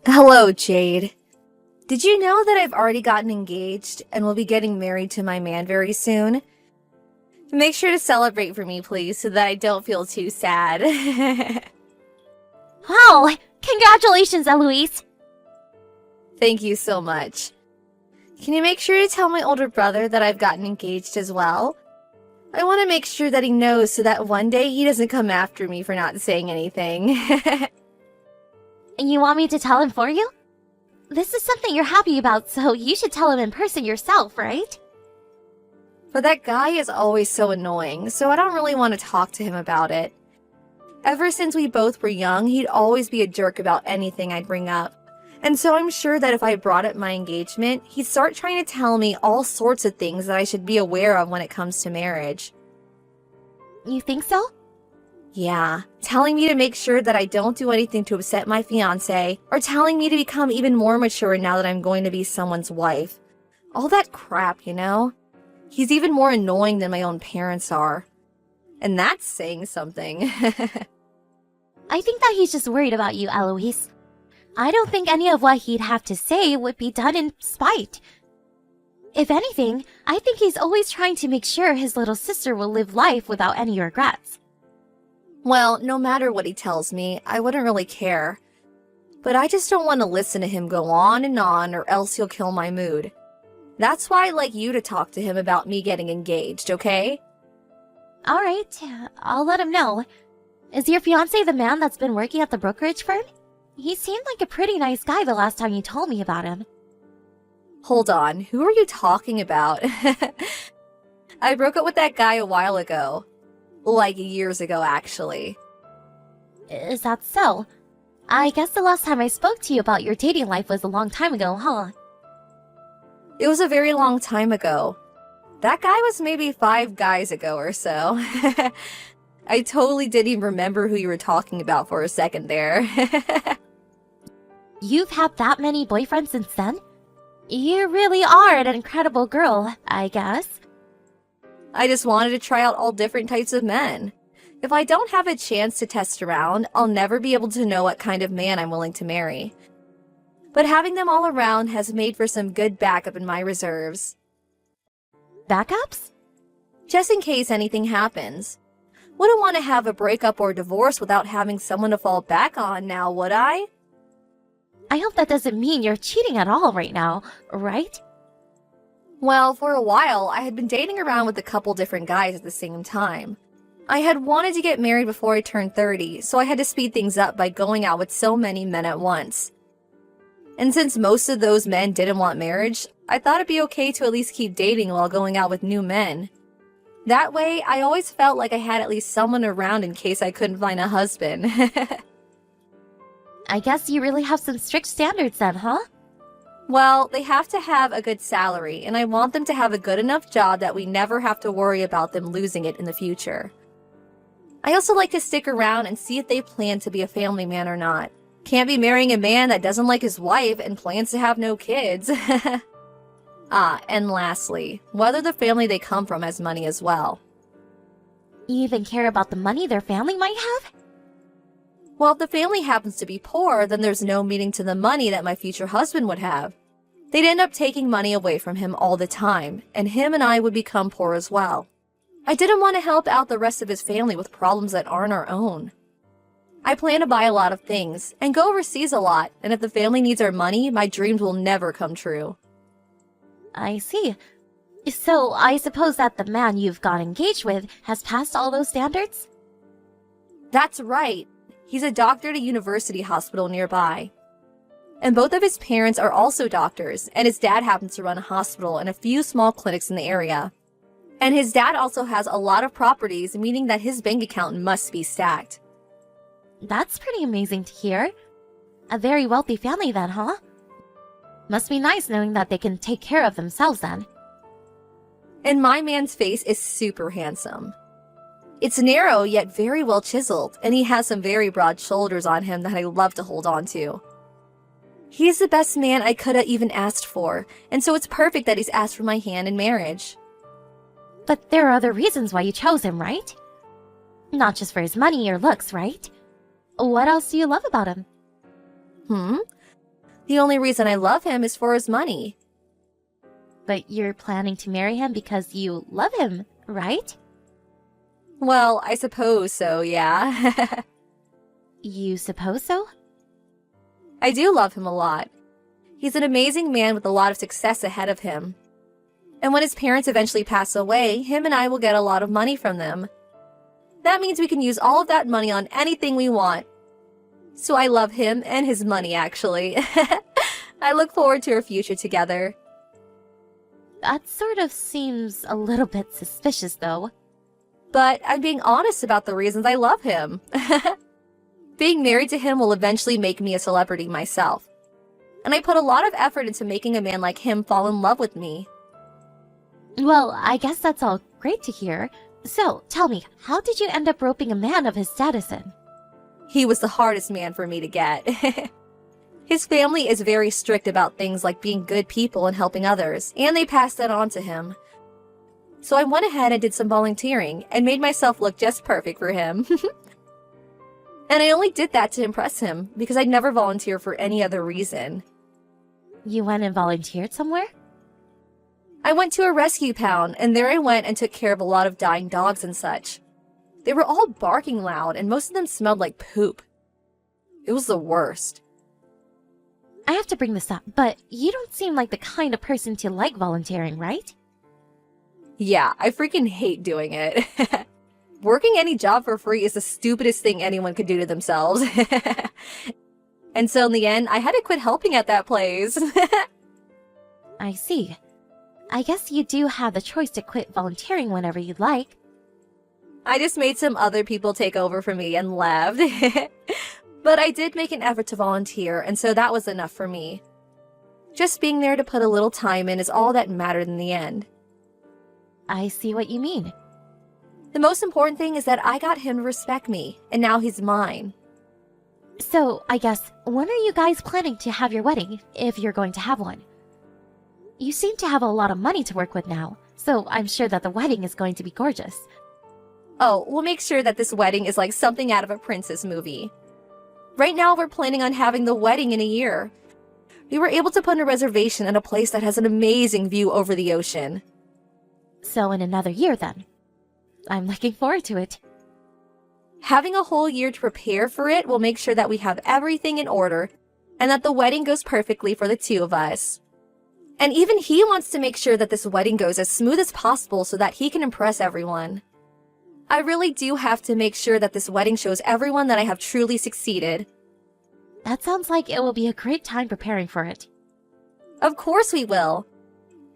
Hello, Jade. Did you know that I've already gotten engaged and will be getting married to my man very soon? Make sure to celebrate for me, please, so that I don't feel too sad. Wow! Congratulations, Eloise! Thank you so much. Can you make sure to tell my older brother that I've gotten engaged as well? I want to make sure that he knows so that one day he doesn't come after me for not saying anything. You want me to tell him for you? This is something you're happy about, so you should tell him in person yourself, right? But that guy is always so annoying, so I don't really want to talk to him about it. Ever since we both were young, he'd always be a jerk about anything I'd bring up. And so I'm sure that if I brought up my engagement, he'd start trying to tell me all sorts of things that I should be aware of when it comes to marriage. You think so? Yeah, telling me to make sure that I don't do anything to upset my fiancé, or telling me to become even more mature now that I'm going to be someone's wife. All that crap, you know? He's even more annoying than my own parents are. And that's saying something. I think that he's just worried about you, Eloise. I don't think any of what he'd have to say would be done in spite. If anything, I think he's always trying to make sure his little sister will live life without any regrets. Well, no matter what he tells me, I wouldn't really care. But I just don't want to listen to him go on and on, or else he'll kill my mood. That's why I'd like you to talk to him about me getting engaged, okay? Alright, I'll let him know. Is your fiancé the man that's been working at the brokerage firm? He seemed like a pretty nice guy the last time you told me about him. Hold on, who are you talking about? I broke up with that guy a while ago. Like years ago, actually. Is that so? I guess the last time I spoke to you about your dating life was a long time ago, huh? It was a very long time ago. That guy was maybe 5 guys ago or so. I totally didn't even remember who you were talking about for a second there. You've had that many boyfriends since then? You really are an incredible girl, I guess. I just wanted to try out all different types of men. If I don't have a chance to test around, I'll never be able to know what kind of man I'm willing to marry. But having them all around has made for some good backup in my reserves. Backups? Just in case anything happens. Wouldn't want to have a breakup or divorce without having someone to fall back on now, would I? I hope that doesn't mean you're cheating at all right now, right? Well, for a while, I had been dating around with a couple different guys at the same time. I had wanted to get married before I turned 30, so I had to speed things up by going out with so many men at once. And since most of those men didn't want marriage, I thought it'd be okay to at least keep dating while going out with new men. That way, I always felt like I had at least someone around in case I couldn't find a husband. I guess you really have some strict standards then, huh? Well, they have to have a good salary, and I want them to have a good enough job that we never have to worry about them losing it in the future. I also like to stick around and see if they plan to be a family man or not. Can't be marrying a man that doesn't like his wife and plans to have no kids. And lastly, whether the family they come from has money as well. You even care about the money their family might have? Well, if the family happens to be poor, then there's no meaning to the money that my future husband would have. They'd end up taking money away from him all the time, and him and I would become poor as well. I didn't want to help out the rest of his family with problems that aren't our own. I plan to buy a lot of things, and go overseas a lot, and if the family needs our money, my dreams will never come true. I see. So, I suppose that the man you've got engaged with has passed all those standards? That's right. He's a doctor at a university hospital nearby. And both of his parents are also doctors, and his dad happens to run a hospital and a few small clinics in the area. And his dad also has a lot of properties, meaning that his bank account must be stacked. That's pretty amazing to hear. A very wealthy family then, huh? Must be nice knowing that they can take care of themselves then. And my man's face is super handsome. It's narrow yet very well chiseled, and he has some very broad shoulders on him that I love to hold on to. He's the best man I could have even asked for, and so it's perfect that he's asked for my hand in marriage. But there are other reasons why you chose him, right? Not just for his money or looks, right? What else do you love about him? The only reason I love him is for his money. But you're planning to marry him because you love him, right? Well, I suppose so, yeah. You suppose so? I do love him a lot. He's an amazing man with a lot of success ahead of him. And when his parents eventually pass away, him and I will get a lot of money from them. That means we can use all of that money on anything we want. So I love him and his money, actually. I look forward to our future together. That sort of seems a little bit suspicious, though. But I'm being honest about the reasons I love him. Being married to him will eventually make me a celebrity myself. And I put a lot of effort into making a man like him fall in love with me. Well, I guess that's all great to hear. So, tell me, how did you end up roping a man of his status in? He was the hardest man for me to get. His family is very strict about things like being good people and helping others, and they passed that on to him. So I went ahead and did some volunteering and made myself look just perfect for him. And I only did that to impress him because I'd never volunteer for any other reason. You went and volunteered somewhere? I went to a rescue pound, and there I went and took care of a lot of dying dogs and such. They were all barking loud, and most of them smelled like poop. It was the worst. I have to bring this up, but you don't seem like the kind of person to like volunteering, right? Yeah, I freaking hate doing it. Working any job for free is the stupidest thing anyone could do to themselves. And so in the end, I had to quit helping at that place. I see. I guess you do have the choice to quit volunteering whenever you'd like. I just made some other people take over for me and left. But I did make an effort to volunteer, and so that was enough for me. Just being there to put a little time in is all that mattered in the end. I see what you mean. The most important thing is that I got him to respect me, and now he's mine. So, I guess, when are you guys planning to have your wedding, if you're going to have one? You seem to have a lot of money to work with now, so I'm sure that the wedding is going to be gorgeous. Oh, we'll make sure that this wedding is like something out of a princess movie. Right now, we're planning on having the wedding in a year. We were able to put in a reservation at a place that has an amazing view over the ocean. So in another year, then. I'm looking forward to it. Having a whole year to prepare for it will make sure that we have everything in order and that the wedding goes perfectly for the two of us. And even he wants to make sure that this wedding goes as smooth as possible so that he can impress everyone. I really do have to make sure that this wedding shows everyone that I have truly succeeded. That sounds like it will be a great time preparing for it. Of course we will.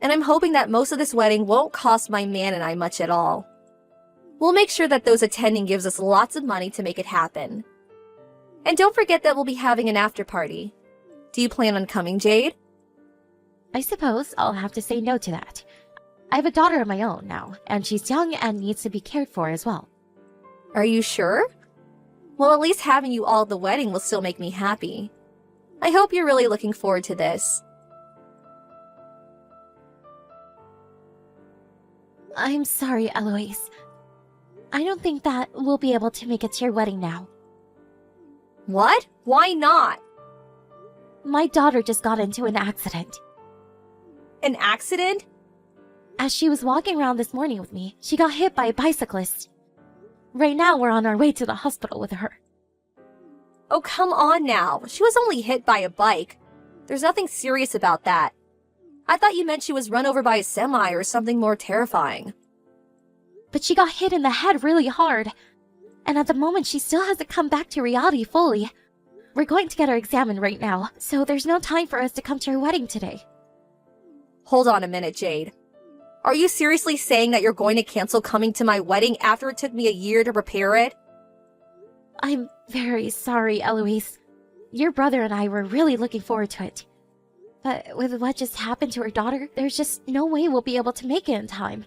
And I'm hoping that most of this wedding won't cost my man and I much at all. We'll make sure that those attending gives us lots of money to make it happen. And don't forget that we'll be having an after party. Do you plan on coming, Jade? I suppose I'll have to say no to that. I have a daughter of my own now, and she's young and needs to be cared for as well. Are you sure? Well, at least having you all at the wedding will still make me happy. I hope you're really looking forward to this. I'm sorry, Eloise. I don't think that we'll be able to make it to your wedding now. What? Why not? My daughter just got into an accident. An accident? As she was walking around this morning with me, she got hit by a bicyclist. Right now, we're on our way to the hospital with her. Oh, come on now. She was only hit by a bike. There's nothing serious about that. I thought you meant she was run over by a semi or something more terrifying. But she got hit in the head really hard. And at the moment, she still hasn't come back to reality fully. We're going to get her examined right now, so there's no time for us to come to her wedding today. Hold on a minute, Jade. Are you seriously saying that you're going to cancel coming to my wedding after it took me a year to prepare it? I'm very sorry, Eloise. Your brother and I were really looking forward to it. But with what just happened to her daughter, there's just no way we'll be able to make it in time.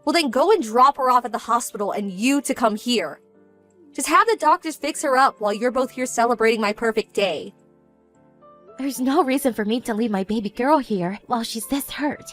Well, then go and drop her off at the hospital and you to come here. Just have the doctors fix her up while you're both here celebrating my perfect day. There's no reason for me to leave my baby girl here while she's this hurt.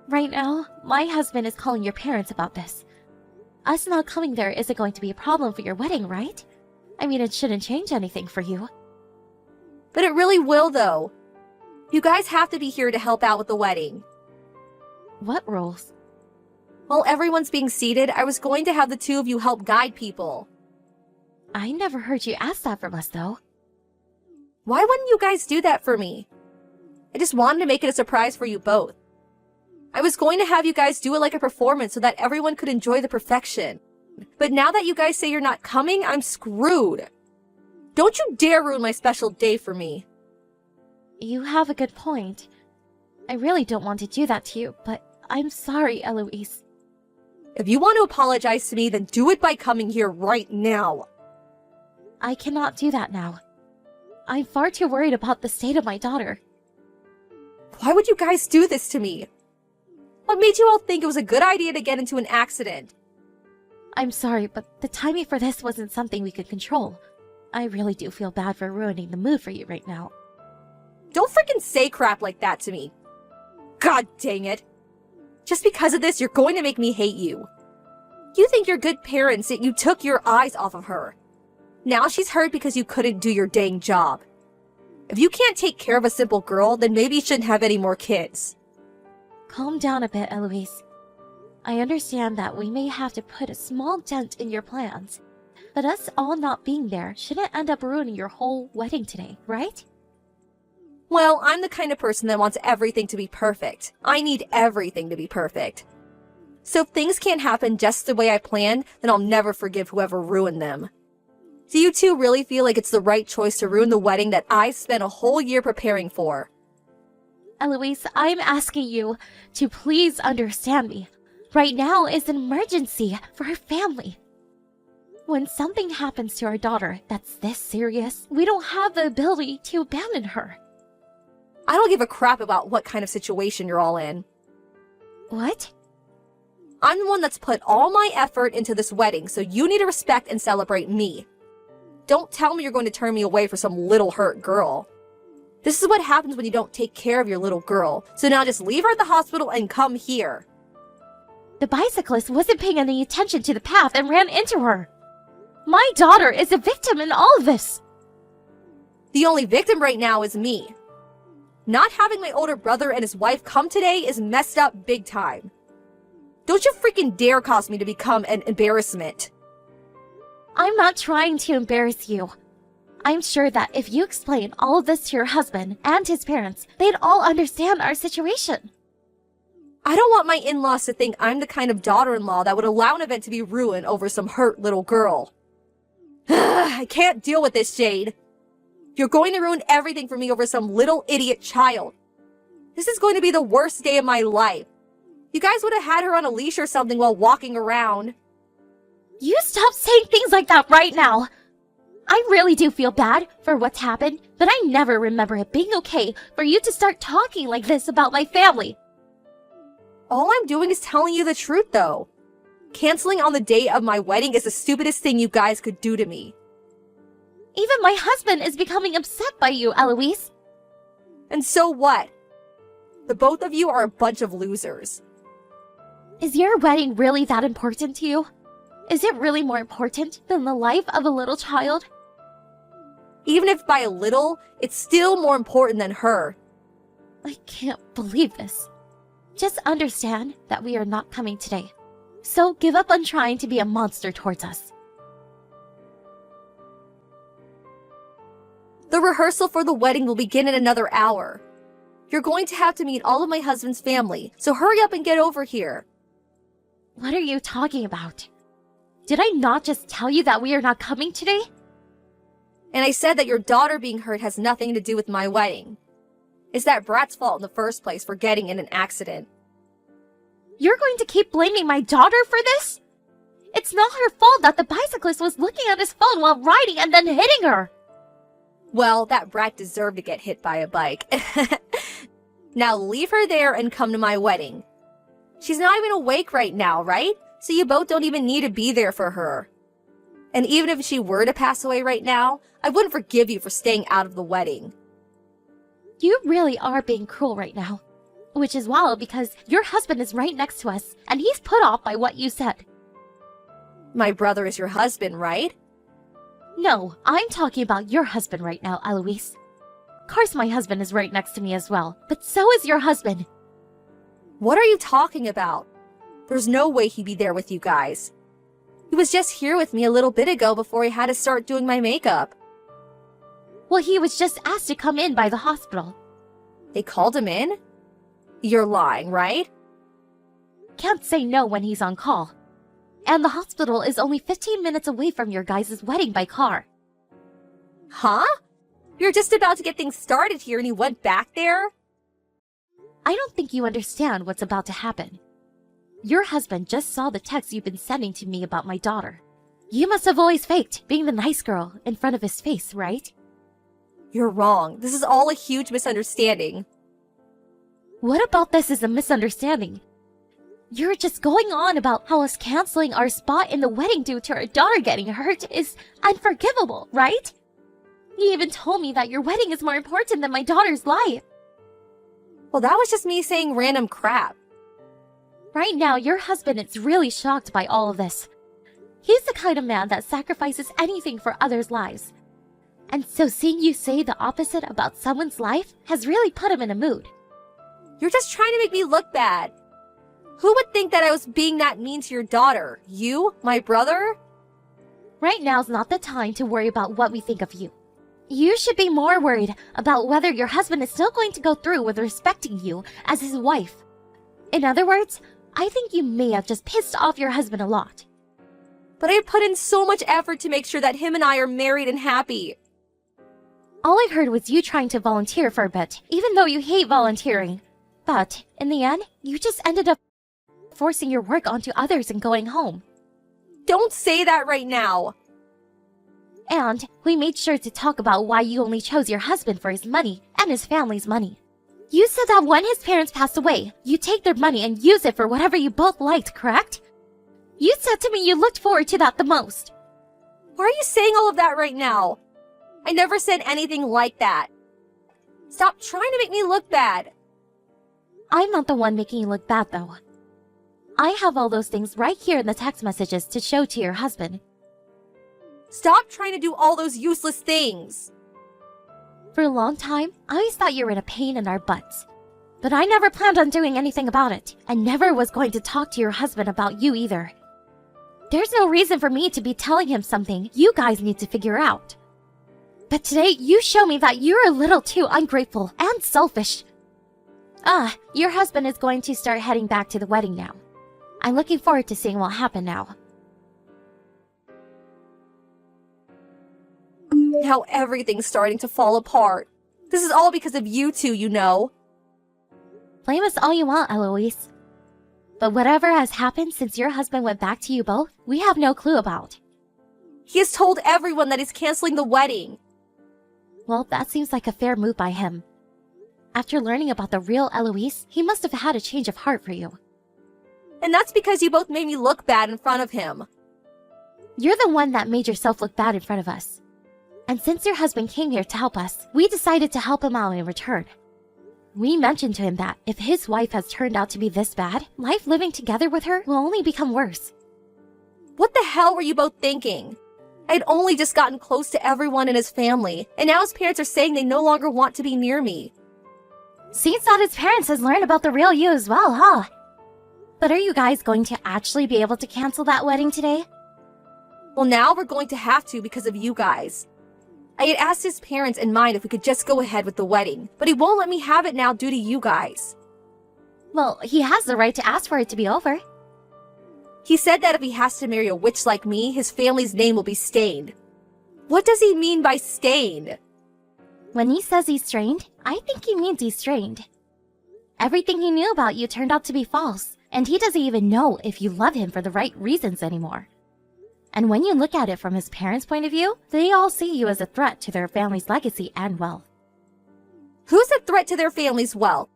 Right now, my husband is calling your parents about this. Us not coming there isn't going to be a problem for your wedding, right? I mean, it shouldn't change anything for you. But it really will, though. You guys have to be here to help out with the wedding. What rules? While everyone's being seated, I was going to have the two of you help guide people. I never heard you ask that from us, though. Why wouldn't you guys do that for me? I just wanted to make it a surprise for you both. I was going to have you guys do it like a performance so that everyone could enjoy the perfection. But now that you guys say you're not coming, I'm screwed. Don't you dare ruin my special day for me. You have a good point. I really don't want to do that to you, but I'm sorry, Eloise. If you want to apologize to me, then do it by coming here right now. I cannot do that now. I'm far too worried about the state of my daughter. Why would you guys do this to me? What made you all think it was a good idea to get into an accident? I'm sorry, but the timing for this wasn't something we could control. I really do feel bad for ruining the mood for you right now. Don't freaking say crap like that to me. God dang it. Just because of this, you're going to make me hate you. You think you're good parents, yet you took your eyes off of her. Now she's hurt because you couldn't do your dang job. If you can't take care of a simple girl, then maybe you shouldn't have any more kids. Calm down a bit, Eloise. I understand that we may have to put a small dent in your plans, but us all not being there shouldn't end up ruining your whole wedding today, right? Well, I'm the kind of person that wants everything to be perfect. I need everything to be perfect. So if things can't happen just the way I planned, then I'll never forgive whoever ruined them. Do you two really feel like it's the right choice to ruin the wedding that I spent a whole year preparing for? Eloise, I'm asking you to please understand me. Right now is an emergency for our family. When something happens to our daughter that's this serious, we don't have the ability to abandon her. I don't give a crap about what kind of situation you're all in. What? I'm the one that's put all my effort into this wedding, so you need to respect and celebrate me. Don't tell me you're going to turn me away for some little hurt girl. This is what happens when you don't take care of your little girl, so now just leave her at the hospital and come here. The bicyclist wasn't paying any attention to the path and ran into her. My daughter is a victim in all of this. The only victim right now is me. Not having my older brother and his wife come today is messed up big time. Don't you freaking dare cause me to become an embarrassment. I'm not trying to embarrass you. I'm sure that if you explain all of this to your husband and his parents, they'd all understand our situation. I don't want my in-laws to think I'm the kind of daughter-in-law that would allow an event to be ruined over some hurt little girl. I can't deal with this, Jade. You're going to ruin everything for me over some little idiot child. This is going to be the worst day of my life. You guys would have had her on a leash or something while walking around. You stop saying things like that right now. I really do feel bad for what's happened, but I never remember it being okay for you to start talking like this about my family. All I'm doing is telling you the truth, though. Canceling on the day of my wedding is the stupidest thing you guys could do to me. Even my husband is becoming upset by you, Eloise. And so what? The both of you are a bunch of losers. Is your wedding really that important to you? Is it really more important than the life of a little child? Even if by a little, it's still more important than her. I can't believe this. Just understand that we are not coming today. So give up on trying to be a monster towards us. The rehearsal for the wedding will begin in another hour. You're going to have to meet all of my husband's family, so hurry up and get over here. What are you talking about? Did I not just tell you that we are not coming today? And I said that your daughter being hurt has nothing to do with my wedding. It's that brat's fault in the first place for getting in an accident. You're going to keep blaming my daughter for this? It's not her fault that the bicyclist was looking at his phone while riding and then hitting her. Well, that brat deserved to get hit by a bike. Now leave her there and come to my wedding. She's not even awake right now, right? So you both don't even need to be there for her. And even if she were to pass away right now, I wouldn't forgive you for staying out of the wedding. You really are being cruel right now. Which is wild because your husband is right next to us, and he's put off by what you said. My brother is your husband, right? No, I'm talking about your husband right now, Eloise. Of course my husband is right next to me as well, but so is your husband. What are you talking about? There's no way he'd be there with you guys. He was just here with me a little bit ago before he had to start doing my makeup. Well, he was just asked to come in by the hospital. They called him in? You're lying, right? Can't say no when he's on call. And the hospital is only 15 minutes away from your guys' wedding by car. Huh? You're just about to get things started here and you went back there? I don't think you understand what's about to happen. Your husband just saw the text you've been sending to me about my daughter. You must have always faked being the nice girl in front of his face, right? You're wrong. This is all a huge misunderstanding. What about this is a misunderstanding? You're just going on about how us canceling our spot in the wedding due to our daughter getting hurt is unforgivable, right? You even told me that your wedding is more important than my daughter's life. Well, that was just me saying random crap. Right now, your husband is really shocked by all of this. He's the kind of man that sacrifices anything for others' lives. And so seeing you say the opposite about someone's life has really put him in a mood. You're just trying to make me look bad. Who would think that I was being that mean to your daughter? You? My brother? Right now's not the time to worry about what we think of you. You should be more worried about whether your husband is still going to go through with respecting you as his wife. In other words, I think you may have just pissed off your husband a lot. But I put in so much effort to make sure that him and I are married and happy. All I heard was you trying to volunteer for a bit, even though you hate volunteering. But in the end, you just ended up forcing your work onto others and going home. Don't say that right now. And we made sure to talk about why you only chose your husband for his money and his family's money. You said that when his parents passed away, you take their money and use it for whatever you both liked, correct? You said to me you looked forward to that the most. Why are you saying all of that right now? I never said anything like that. Stop trying to make me look bad. I'm not the one making you look bad, though. I have all those things right here in the text messages to show to your husband. Stop trying to do all those useless things. For a long time, I always thought you were in a pain in our butts. But I never planned on doing anything about it, and never was going to talk to your husband about you either. There's no reason for me to be telling him something you guys need to figure out. But today, you show me that you're a little too ungrateful and selfish. Your husband is going to start heading back to the wedding now. I'm looking forward to seeing what happened now. Now everything's starting to fall apart. This is all because of you two, you know. Blame us all you want, Eloise. But whatever has happened since your husband went back to you both, we have no clue about. He has told everyone that he's canceling the wedding. Well, that seems like a fair move by him. After learning about the real Eloise, he must have had a change of heart for you. And that's because you both made me look bad in front of him. You're the one that made yourself look bad in front of us. And since your husband came here to help us, we decided to help him out in return. We mentioned to him that if his wife has turned out to be this bad, life living together with her will only become worse. What the hell were you both thinking? I'd only just gotten close to everyone in his family, and now his parents are saying they no longer want to be near me. Seems that his parents has learned about the real you as well, huh? But are you guys going to actually be able to cancel that wedding today? Well, now we're going to have to because of you guys. I had asked his parents and mine if we could just go ahead with the wedding, but he won't let me have it now due to you guys. Well, he has the right to ask for it to be over. He said that if he has to marry a witch like me, his family's name will be stained. What does he mean by stained? When he says he's strained, I think he means he's strained. Everything he knew about you turned out to be false, and he doesn't even know if you love him for the right reasons anymore. And when you look at it from his parents' point of view, they all see you as a threat to their family's legacy and wealth. Who's a threat to their family's wealth?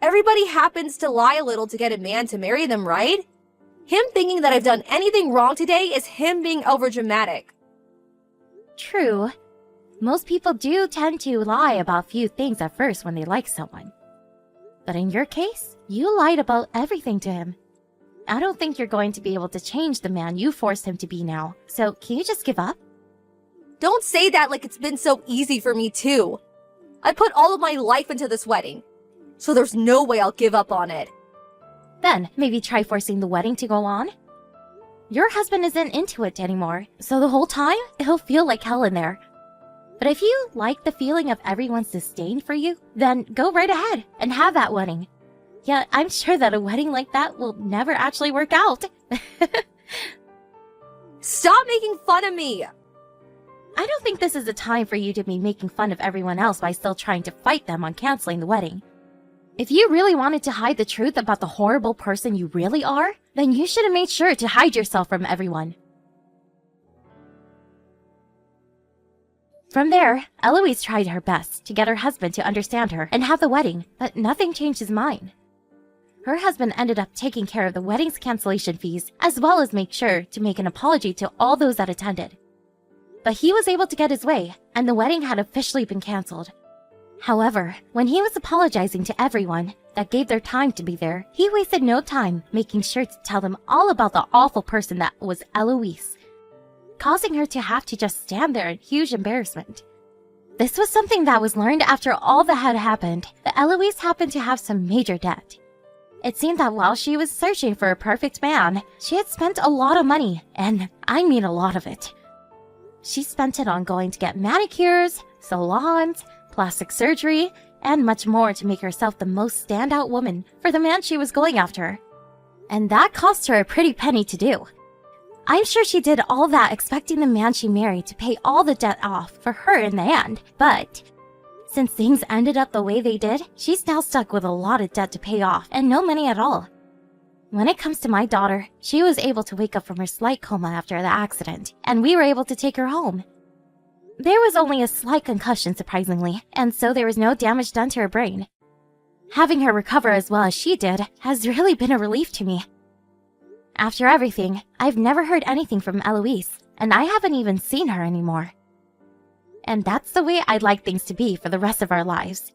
Everybody happens to lie a little to get a man to marry them, right? Him thinking that I've done anything wrong today is him being overdramatic. True. Most people do tend to lie about few things at first when they like someone. But in your case, you lied about everything to him. I don't think you're going to be able to change the man you forced him to be now, so can you just give up? Don't say that like it's been so easy for me too. I put all of my life into this wedding, so there's no way I'll give up on it. Then maybe try forcing the wedding to go on. Your husband isn't into it anymore, so the whole time it'll feel like hell in there. But if you like the feeling of everyone's disdain for you, then go right ahead and have that wedding. Yeah, I'm sure that a wedding like that will never actually work out. Stop making fun of me! I don't think this is a time for you to be making fun of everyone else by still trying to fight them on canceling the wedding. If you really wanted to hide the truth about the horrible person you really are, then you should have made sure to hide yourself from everyone. From there, Eloise tried her best to get her husband to understand her and have the wedding, but nothing changed his mind. Her husband ended up taking care of the wedding's cancellation fees, as well as make sure to make an apology to all those that attended. But he was able to get his way, and the wedding had officially been canceled. However, when he was apologizing to everyone that gave their time to be there, he wasted no time making sure to tell them all about the awful person that was Eloise, causing her to have to just stand there in huge embarrassment. This was something that was learned after all that had happened, that Eloise happened to have some major debt. It seemed that while she was searching for a perfect man, she had spent a lot of money, and I mean a lot of it. She spent it on going to get manicures, salons, plastic surgery, and much more to make herself the most standout woman for the man she was going after. And that cost her a pretty penny to do. I'm sure she did all that expecting the man she married to pay all the debt off for her in the end, but since things ended up the way they did, she's now stuck with a lot of debt to pay off and no money at all. When it comes to my daughter, she was able to wake up from her slight coma after the accident, and we were able to take her home. There was only a slight concussion, surprisingly, and so there was no damage done to her brain. Having her recover as well as she did has really been a relief to me. After everything, I've never heard anything from Eloise, and I haven't even seen her anymore. And that's the way I'd like things to be for the rest of our lives.